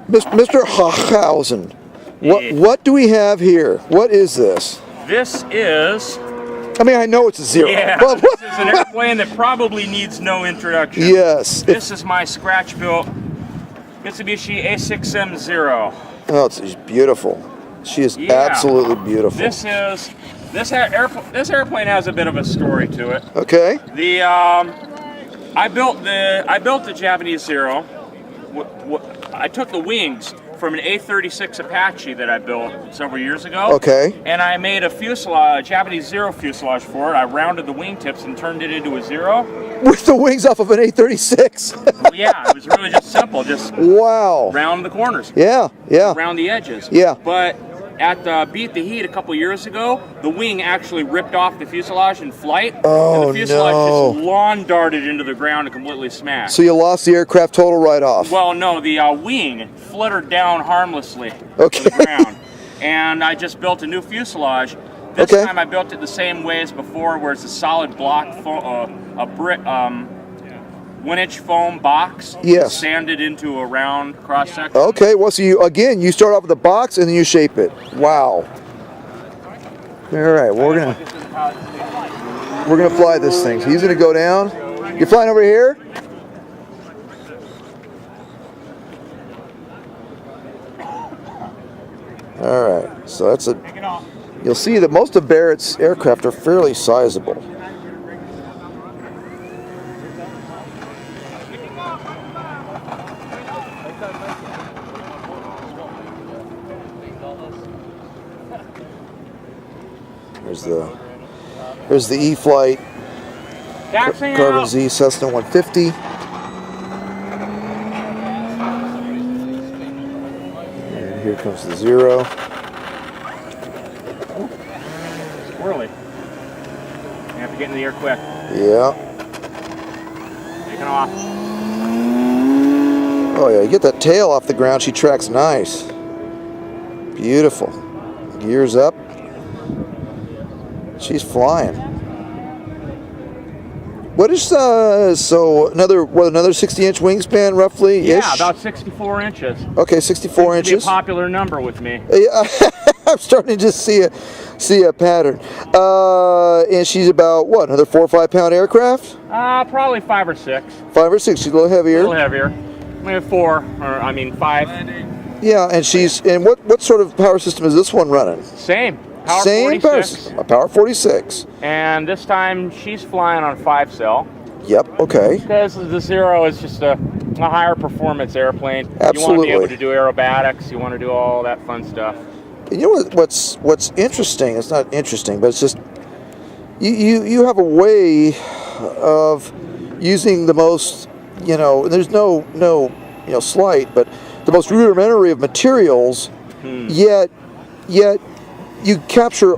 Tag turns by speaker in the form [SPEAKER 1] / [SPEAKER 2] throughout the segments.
[SPEAKER 1] Mr. Hochhausen, what do we have here? What is this?
[SPEAKER 2] This is...
[SPEAKER 1] I mean, I know it's a Zero.
[SPEAKER 2] Yeah,
[SPEAKER 1] But
[SPEAKER 2] this is an airplane that probably needs no introduction.
[SPEAKER 1] Yes.
[SPEAKER 2] This is my scratch-built Mitsubishi A6M Zero.
[SPEAKER 1] Oh, she's beautiful. She is absolutely beautiful.
[SPEAKER 2] This airplane has a bit of a story to it.
[SPEAKER 1] Okay.
[SPEAKER 2] I built the Japanese Zero. I took the wings from an A36 Apache that I built several years ago.
[SPEAKER 1] Okay.
[SPEAKER 2] And I made a fuselage, a Japanese Zero fuselage for it. I rounded the wingtips and turned it into a Zero.
[SPEAKER 1] With the wings off of an A36.
[SPEAKER 2] Yeah, it was really just simple. Just
[SPEAKER 1] wow.
[SPEAKER 2] round the corners.
[SPEAKER 1] Yeah, yeah.
[SPEAKER 2] Round the edges.
[SPEAKER 1] Yeah.
[SPEAKER 2] But at Beat the Heat a couple years ago, the wing actually ripped off the fuselage in flight.
[SPEAKER 1] Oh,
[SPEAKER 2] and the fuselage just lawn darted into the ground and completely smashed.
[SPEAKER 1] So you lost the aircraft total right off.
[SPEAKER 2] Well, no, the wing fluttered down harmlessly to
[SPEAKER 1] Okay.
[SPEAKER 2] the ground. And I just built a new fuselage. This
[SPEAKER 1] Okay.
[SPEAKER 2] time I built it the same way as before, where it's a solid block, a brick, 1-inch foam box.
[SPEAKER 1] Yes.
[SPEAKER 2] Sanded into a round cross section.
[SPEAKER 1] Okay, well, so you start off with a box and then you shape it. Wow. All right, well, we're gonna fly this thing. So he's gonna go down. You're flying over here? All right, so that's you'll see that most of Barrett's aircraft are fairly sizable. There's the E-Flight Carbon Z Cessna 150. And here comes the Zero.
[SPEAKER 2] Squirrely. You have to get in the air quick.
[SPEAKER 1] Yeah.
[SPEAKER 2] Taking off.
[SPEAKER 1] Oh yeah, you get that tail off the ground, she tracks nice. Beautiful. Gears up. She's flying. What is so another 60-inch wingspan roughly?
[SPEAKER 2] Yeah, about 64 inches.
[SPEAKER 1] Okay, 64 inches.
[SPEAKER 2] It's a popular number with me.
[SPEAKER 1] Yeah, I'm starting to just see a pattern. And she's about what? Another 4 or 5 pound aircraft?
[SPEAKER 2] Probably 5 or 6.
[SPEAKER 1] 5 or 6. She's a little heavier.
[SPEAKER 2] A little heavier. Maybe 4, or I mean 5.
[SPEAKER 1] Yeah, and what sort of power system is this one running?
[SPEAKER 2] Same. Power
[SPEAKER 1] Same
[SPEAKER 2] 46.
[SPEAKER 1] power system. A power 46.
[SPEAKER 2] And this time she's flying on 5-cell.
[SPEAKER 1] Yep. Okay.
[SPEAKER 2] Because the Zero is just a higher performance airplane.
[SPEAKER 1] Absolutely.
[SPEAKER 2] You want to be able to do aerobatics. You want to do all that fun stuff.
[SPEAKER 1] You know what's interesting? It's not interesting, but it's just you have a way of using the most, there's no slight, but the most rudimentary of materials, yet you capture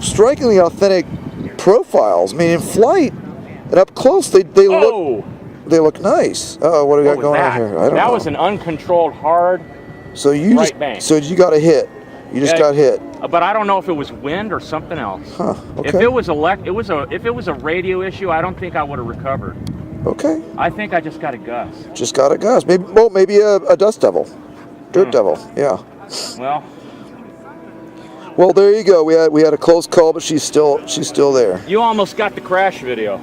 [SPEAKER 1] strikingly authentic profiles. I mean, in flight and up close, they look nice. Oh, what do we got going on here? I don't know.
[SPEAKER 2] That was an uncontrolled hard right bank.
[SPEAKER 1] So you got a hit. You just got hit.
[SPEAKER 2] But I don't know if it was wind or something else.
[SPEAKER 1] Huh. Okay.
[SPEAKER 2] If it was if it was a radio issue, I don't think I would have recovered.
[SPEAKER 1] Okay.
[SPEAKER 2] I think I just got a gust.
[SPEAKER 1] Just got a gust. Maybe a dust devil, dirt devil. Yeah. Well, there you go. We had a close call, but she's still there.
[SPEAKER 2] You almost got the crash video.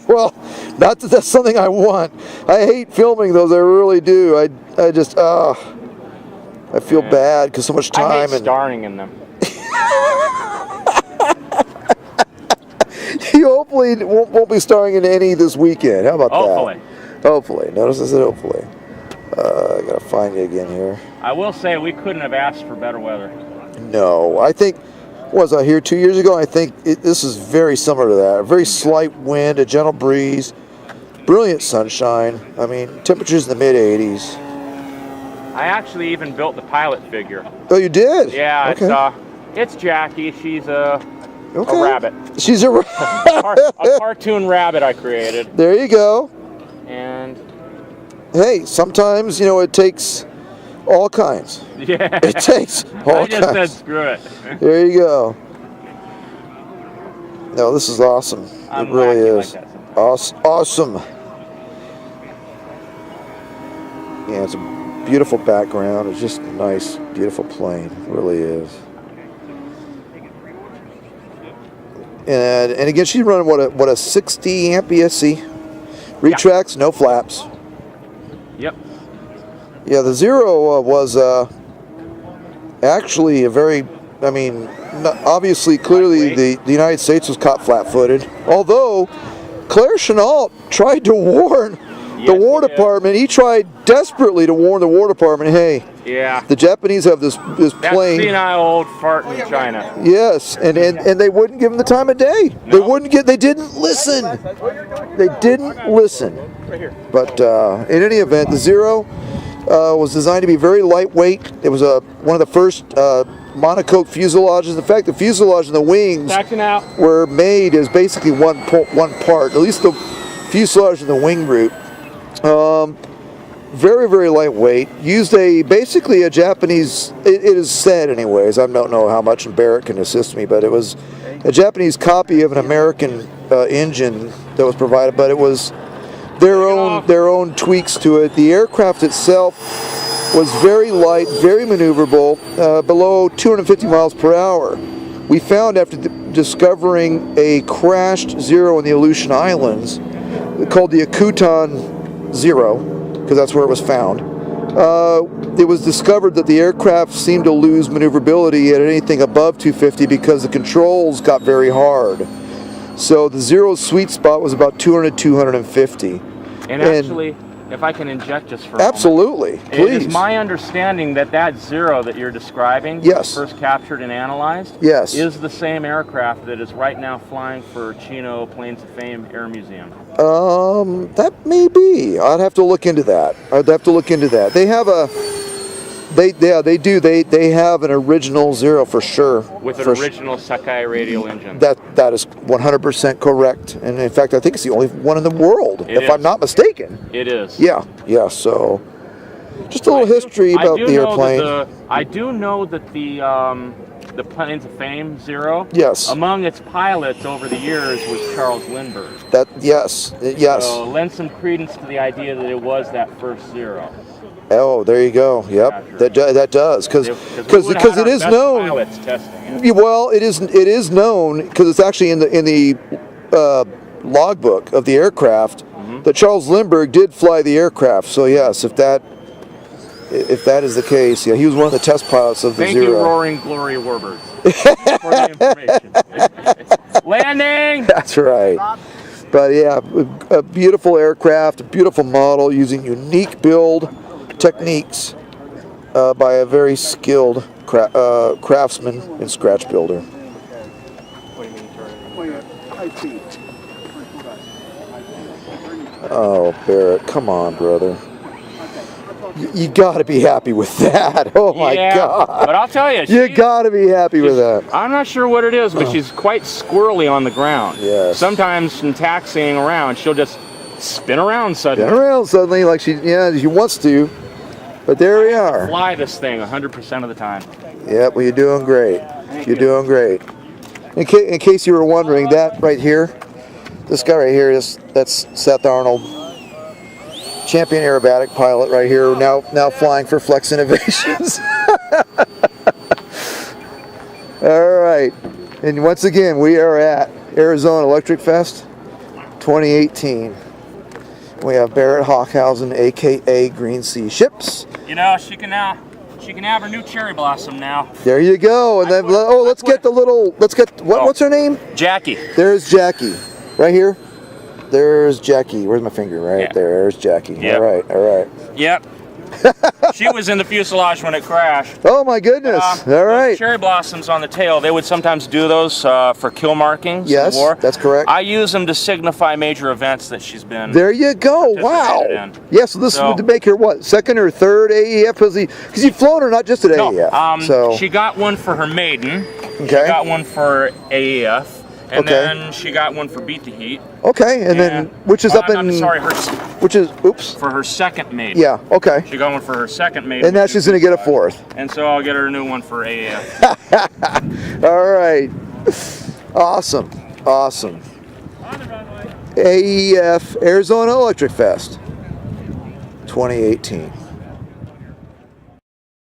[SPEAKER 1] Well, not that that's something I want. I hate filming those. I really do. I just I feel bad because so much time.
[SPEAKER 2] I hate starring in them.
[SPEAKER 1] You hopefully won't be starring in any this weekend. How about
[SPEAKER 2] Hopefully.
[SPEAKER 1] that? Hopefully. Notice I said hopefully. I gotta find you again here.
[SPEAKER 2] I will say we couldn't have asked for better weather.
[SPEAKER 1] No, I think, was I here 2 years ago? I think this is very similar to that. A very slight wind, a gentle breeze, brilliant sunshine. I mean, temperatures in the mid-80s.
[SPEAKER 2] I actually even built the pilot figure.
[SPEAKER 1] Oh, you did?
[SPEAKER 2] Yeah,
[SPEAKER 1] okay.
[SPEAKER 2] It's Jackie. She's a rabbit.
[SPEAKER 1] She's a
[SPEAKER 2] a cartoon rabbit I created.
[SPEAKER 1] There you go.
[SPEAKER 2] And
[SPEAKER 1] hey, sometimes, it takes all kinds.
[SPEAKER 2] Yeah.
[SPEAKER 1] It takes all kinds.
[SPEAKER 2] I just said screw it.
[SPEAKER 1] There you go. No, this is awesome.
[SPEAKER 2] I'm
[SPEAKER 1] it really is.
[SPEAKER 2] like that
[SPEAKER 1] Awesome. Yeah, it's a beautiful background. It's just a nice, beautiful plane. It really is. And again, she's running what a 60 amp ESC. Retracts, no flaps.
[SPEAKER 2] Yep.
[SPEAKER 1] Yeah, the Zero was actually a very, I mean, obviously, clearly the United States was caught flat-footed. Although Claire Chenault tried to warn the War Department. He tried desperately to warn the War Department, hey, the Japanese have this plane.
[SPEAKER 2] That senile old fart in China.
[SPEAKER 1] Yes, and they wouldn't give him the time of day.
[SPEAKER 2] No.
[SPEAKER 1] They didn't listen. They didn't listen. But in any event, the Zero was designed to be very lightweight. It was one of the first monocoque fuselages. In fact, the fuselage and the wings were made as basically one part. At least the fuselage and the wing group. Very, very lightweight. Used basically a Japanese, it is said anyways, I don't know how much, and Barrett can assist me, but it was a Japanese copy of an American engine that was provided, but it was their own tweaks to it. The aircraft itself was very light, very maneuverable, below 250 miles per hour. We found after discovering a crashed Zero in the Aleutian Islands, called the Akutan Zero, because that's where it was found. It was discovered that the aircraft seemed to lose maneuverability at anything above 250 because the controls got very hard. So the Zero's sweet spot was about 200 to 250.
[SPEAKER 2] And actually, if I can inject just for a
[SPEAKER 1] absolutely,
[SPEAKER 2] moment,
[SPEAKER 1] please.
[SPEAKER 2] It is my understanding that Zero that you're describing, first captured and analyzed, is the same aircraft that is right now flying for Chino Planes of Fame Air Museum.
[SPEAKER 1] That may be. I'd have to look into that. They have They have an original Zero for sure.
[SPEAKER 2] With an original Sakai radial engine.
[SPEAKER 1] That is 100% correct. And in fact, I think it's the only one in the world, if I'm not mistaken.
[SPEAKER 2] It is.
[SPEAKER 1] Yeah. So, just a little history about the airplane.
[SPEAKER 2] I do know that the Planes of Fame Zero.
[SPEAKER 1] Yes.
[SPEAKER 2] Among its pilots over the years was Charles Lindbergh.
[SPEAKER 1] Yes.
[SPEAKER 2] So lend some credence to the idea that it was that first Zero.
[SPEAKER 1] Oh, there you go. Yep, that does because it is known. Well, it is known because it's actually in the logbook of the aircraft that Charles Lindbergh did fly the aircraft. So yes, if that is the case, yeah, he was one of the test pilots of the Zero.
[SPEAKER 2] Thank you, Roaring Glory Warbirds, for the information. Landing.
[SPEAKER 1] That's right. But yeah, a beautiful aircraft, a beautiful model using unique build techniques by a very skilled craftsman and scratch builder. Oh, Barrett, come on, brother. You got to be happy with that. Oh my God!
[SPEAKER 2] But I'll tell you,
[SPEAKER 1] you got to be happy with that.
[SPEAKER 2] I'm not sure what it is, but she's quite squirrely on the ground.
[SPEAKER 1] Yes.
[SPEAKER 2] Sometimes in taxiing around, she'll just spin around suddenly.
[SPEAKER 1] Like she wants to. But there we are.
[SPEAKER 2] Fly this thing 100% of the time.
[SPEAKER 1] Yep. Well, you're doing great. You're doing great. In case you were wondering, that right here, this guy right here, that's Seth Arnold, champion aerobatic pilot right here, now flying for Flex Innovations. All right. And once again, we are at Arizona Electric Fest 2018. We have Barrett Hochhaus, aka Green Sea Ships.
[SPEAKER 2] You know, she can have her new cherry blossom now.
[SPEAKER 1] There you go. And then let's get what's her name?
[SPEAKER 2] Jackie.
[SPEAKER 1] There's Jackie. Right here. There's Jackie. Where's my finger? Right there. There's Jackie.
[SPEAKER 2] Yep.
[SPEAKER 1] All right.
[SPEAKER 2] Yep. She was in the fuselage when it crashed.
[SPEAKER 1] Oh my goodness! All right.
[SPEAKER 2] Cherry blossoms on the tail. They would sometimes do those for kill markings.
[SPEAKER 1] Yes,
[SPEAKER 2] in the war.
[SPEAKER 1] That's correct.
[SPEAKER 2] I use them to signify major events that she's been.
[SPEAKER 1] There you go. Wow. Yes, so this would make her what, second or third AEF? Because you've flown her not just at AEF.
[SPEAKER 2] So she got one for her maiden.
[SPEAKER 1] Okay.
[SPEAKER 2] She got one for AEF. And then she got one for Beat the Heat.
[SPEAKER 1] Okay, and then which is up in.
[SPEAKER 2] I'm sorry,
[SPEAKER 1] for
[SPEAKER 2] her second maiden.
[SPEAKER 1] Yeah. Okay.
[SPEAKER 2] She got one for her second maiden.
[SPEAKER 1] And now she's going to get a fourth.
[SPEAKER 2] And so I'll get her a new one for AEF.
[SPEAKER 1] All right. Awesome. AEF Arizona Electric Fest 2018.